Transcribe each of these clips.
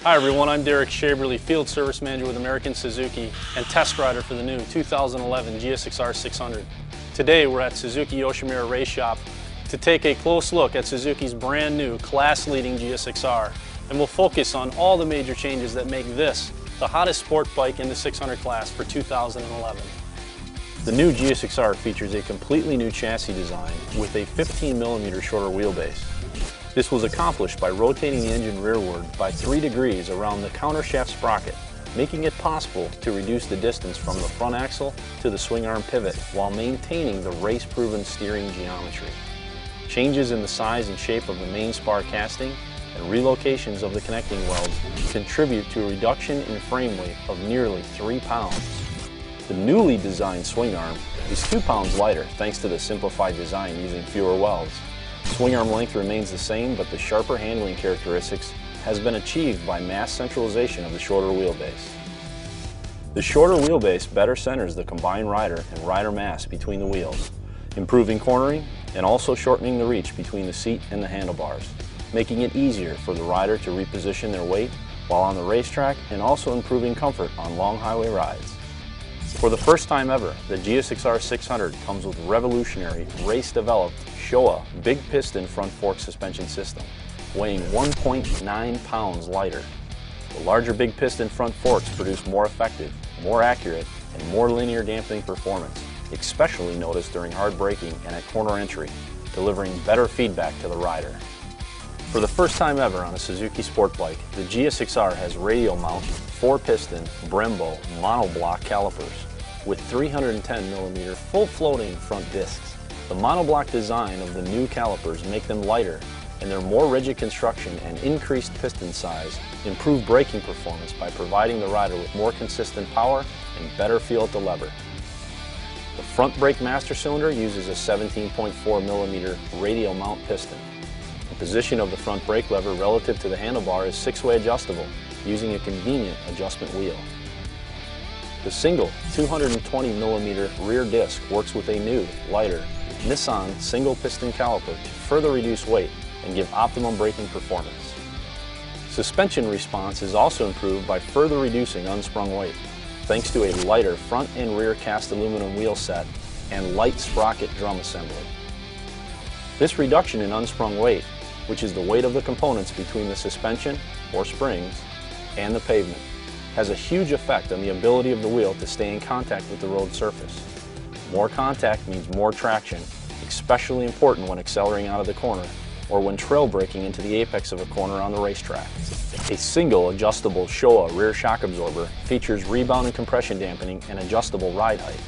Hi everyone, I'm Derek Shaberly, Field Service Manager with American Suzuki and test rider for the new 2011 GSX-R600. Today we're at Suzuki Yoshimura Race Shop to take a close look at Suzuki's brand new class-leading GSX-R, and we'll focus on all the major changes that make this the hottest sport bike in the 600 class for 2011. The new GSX-R features a completely new chassis design with a 15mm shorter wheelbase. This was accomplished by rotating the engine rearward by 3 degrees around the countershaft sprocket, making it possible to reduce the distance from the front axle to the swing arm pivot while maintaining the race-proven steering geometry. Changes in the size and shape of the main spar casting and relocations of the connecting welds contribute to a reduction in frame weight of nearly 3 pounds. The newly designed swing arm is 2 pounds lighter thanks to the simplified design using fewer welds. Swing arm length remains the same, but the sharper handling characteristics has been achieved by mass centralization of the shorter wheelbase. The shorter wheelbase better centers the combined rider and rider mass between the wheels, improving cornering and also shortening the reach between the seat and the handlebars, making it easier for the rider to reposition their weight while on the racetrack and also improving comfort on long highway rides. For the first time ever, the GSX-R600 comes with revolutionary, race-developed Showa big piston front fork suspension system, weighing 1.9 pounds lighter. The larger big piston front forks produce more effective, more accurate, and more linear dampening performance, especially noticed during hard braking and at corner entry, delivering better feedback to the rider. For the first time ever on a Suzuki sport bike, the GSX-R has radial mount 4-piston Brembo monoblock calipers with 310mm full floating front discs. The monoblock design of the new calipers make them lighter, and their more rigid construction and increased piston size improve braking performance by providing the rider with more consistent power and better feel at the lever. The front brake master cylinder uses a 17.4mm radial mount piston. The position of the front brake lever relative to the handlebar is 6-way adjustable, using a convenient adjustment wheel. The single 220mm rear disc works with a new, lighter Nissan single piston caliper to further reduce weight and give optimum braking performance. Suspension response is also improved by further reducing unsprung weight, thanks to a lighter front and rear cast aluminum wheel set and light sprocket drum assembly. This reduction in unsprung weight, which is the weight of the components between the suspension, or springs, and the pavement, has a huge effect on the ability of the wheel to stay in contact with the road surface. More contact means more traction, especially important when accelerating out of the corner or when trail braking into the apex of a corner on the racetrack. A single adjustable Showa rear shock absorber features rebound and compression dampening and adjustable ride height.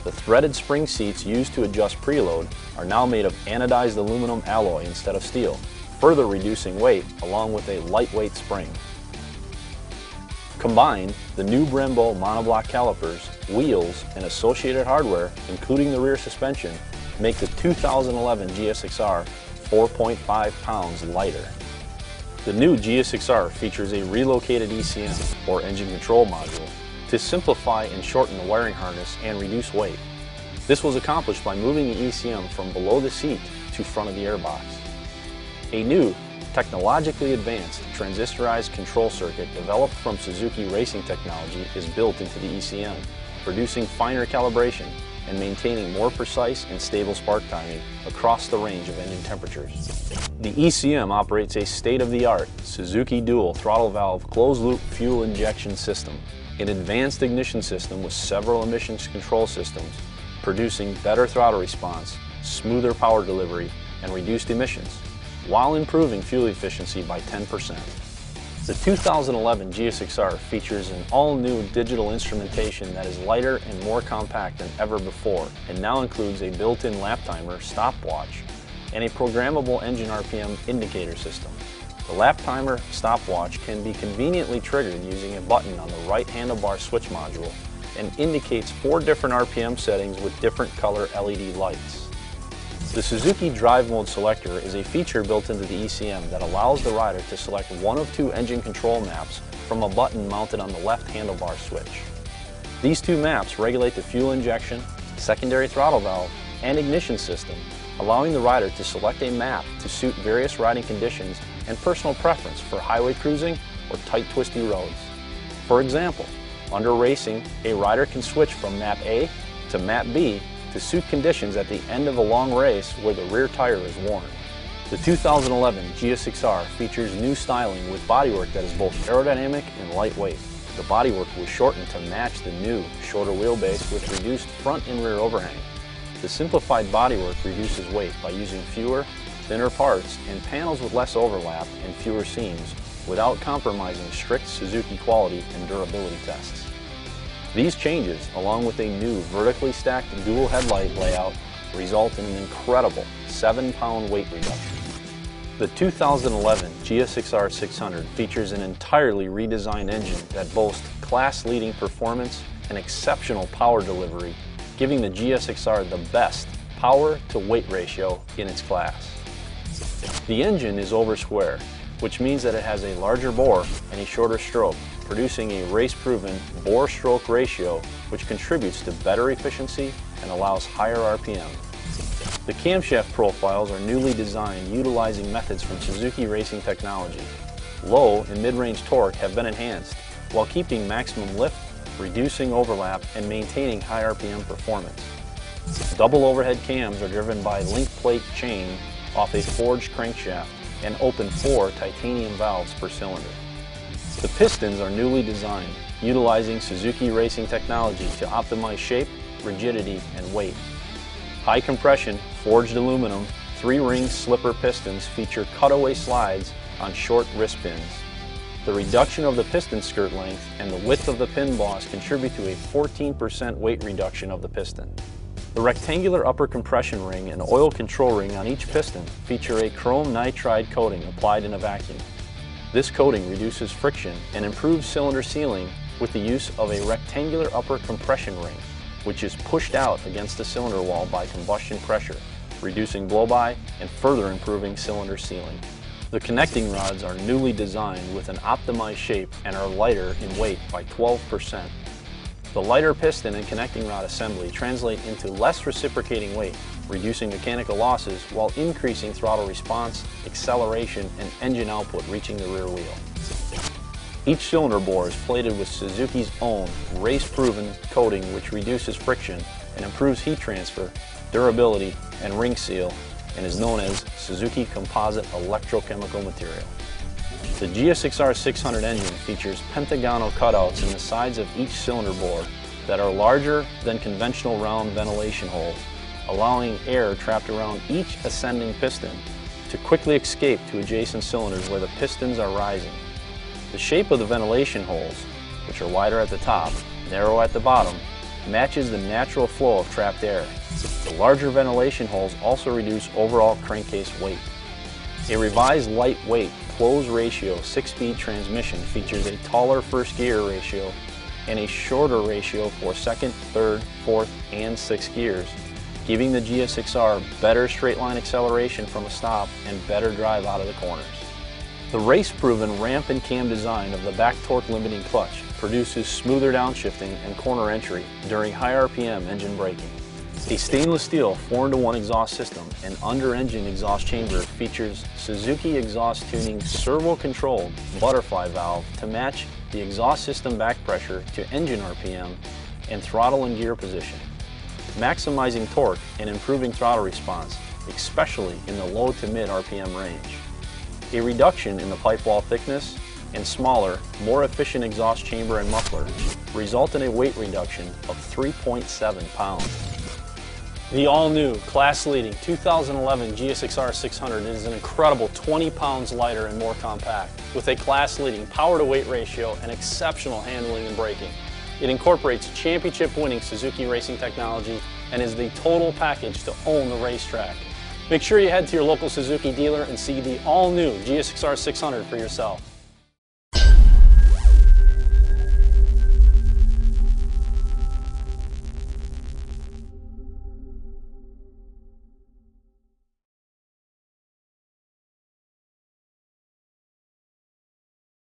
The threaded spring seats used to adjust preload are now made of anodized aluminum alloy instead of steel, further reducing weight along with a lightweight spring. Combined, the new Brembo monoblock calipers, wheels, and associated hardware, including the rear suspension, make the 2011 GSX-R 4.5 pounds lighter. The new GSX-R features a relocated ECM, or engine control module, to simplify and shorten the wiring harness and reduce weight. This was accomplished by moving the ECM from below the seat to front of the airbox. A new, technologically advanced transistorized control circuit developed from Suzuki racing technology is built into the ECM, producing finer calibration and maintaining more precise and stable spark timing across the range of engine temperatures. The ECM operates a state-of-the-art Suzuki dual throttle valve closed-loop fuel injection system, an advanced ignition system with several emissions control systems, producing better throttle response, smoother power delivery, and reduced emissions, while improving fuel efficiency by 10%. The 2011 GSX-R features an all-new digital instrumentation that is lighter and more compact than ever before, and now includes a built-in lap timer, stopwatch, and a programmable engine RPM indicator system. The lap timer stopwatch can be conveniently triggered using a button on the right handlebar switch module and indicates 4 different RPM settings with different color LED lights. The Suzuki Drive Mode Selector is a feature built into the ECM that allows the rider to select one of 2 engine control maps from a button mounted on the left handlebar switch. These 2 maps regulate the fuel injection, secondary throttle valve, and ignition system, allowing the rider to select a map to suit various riding conditions and personal preference for highway cruising or tight twisty roads. For example, under racing, a rider can switch from map A to map B to suit conditions at the end of a long race where the rear tire is worn. The 2011 GSX-R features new styling with bodywork that is both aerodynamic and lightweight. The bodywork was shortened to match the new, shorter wheelbase with reduced front and rear overhang. The simplified bodywork reduces weight by using fewer, thinner parts and panels with less overlap and fewer seams without compromising strict Suzuki quality and durability tests. These changes, along with a new vertically stacked dual headlight layout, result in an incredible 7-pound weight reduction. The 2011 GSX-R600 features an entirely redesigned engine that boasts class-leading performance and exceptional power delivery, giving the GSX-R the best power-to-weight ratio in its class. The engine is over-square, which means that it has a larger bore and a shorter stroke, producing a race-proven bore-stroke ratio which contributes to better efficiency and allows higher RPM. The camshaft profiles are newly designed utilizing methods from Suzuki racing technology. Low and mid-range torque have been enhanced while keeping maximum lift, reducing overlap, and maintaining high RPM performance. Double overhead cams are driven by link plate chain off a forged crankshaft and open 4 titanium valves per cylinder. The pistons are newly designed, utilizing Suzuki racing technology to optimize shape, rigidity, and weight. High compression, forged aluminum, 3-ring slipper pistons feature cutaway slides on short wrist pins. The reduction of the piston skirt length and the width of the pin boss contribute to a 14% weight reduction of the piston. The rectangular upper compression ring and oil control ring on each piston feature a chrome nitride coating applied in a vacuum. This coating reduces friction and improves cylinder sealing with the use of a rectangular upper compression ring, which is pushed out against the cylinder wall by combustion pressure, reducing blow-by and further improving cylinder sealing. The connecting rods are newly designed with an optimized shape and are lighter in weight by 12%. The lighter piston and connecting rod assembly translate into less reciprocating weight, reducing mechanical losses while increasing throttle response, acceleration, and engine output reaching the rear wheel. Each cylinder bore is plated with Suzuki's own race-proven coating which reduces friction and improves heat transfer, durability, and ring seal, and is known as Suzuki Composite Electrochemical Material. The GSX-R600 engine features pentagonal cutouts in the sides of each cylinder bore that are larger than conventional round ventilation holes, allowing air trapped around each ascending piston to quickly escape to adjacent cylinders where the pistons are rising. The shape of the ventilation holes, which are wider at the top, narrow at the bottom, matches the natural flow of trapped air. The larger ventilation holes also reduce overall crankcase weight. A revised lightweight close ratio 6-speed transmission features a taller first gear ratio and a shorter ratio for second, third, fourth, and 6th gears, giving the GSX-R better straight line acceleration from a stop and better drive out of the corners. The race-proven ramp and cam design of the back torque limiting clutch produces smoother downshifting and corner entry during high RPM engine braking. A stainless steel 4-into-1 exhaust system and under-engine exhaust chamber features Suzuki exhaust tuning servo-controlled butterfly valve to match the exhaust system back pressure to engine RPM and throttle and gear position, maximizing torque and improving throttle response, especially in the low to mid RPM range. A reduction in the pipe wall thickness and smaller, more efficient exhaust chamber and muffler result in a weight reduction of 3.7 pounds. The all-new, class-leading 2011 GSX-R600 is an incredible 20 pounds lighter and more compact, with a class-leading power-to-weight ratio and exceptional handling and braking. It incorporates championship-winning Suzuki racing technology and is the total package to own the racetrack. Make sure you head to your local Suzuki dealer and see the all-new GSX-R600 for yourself.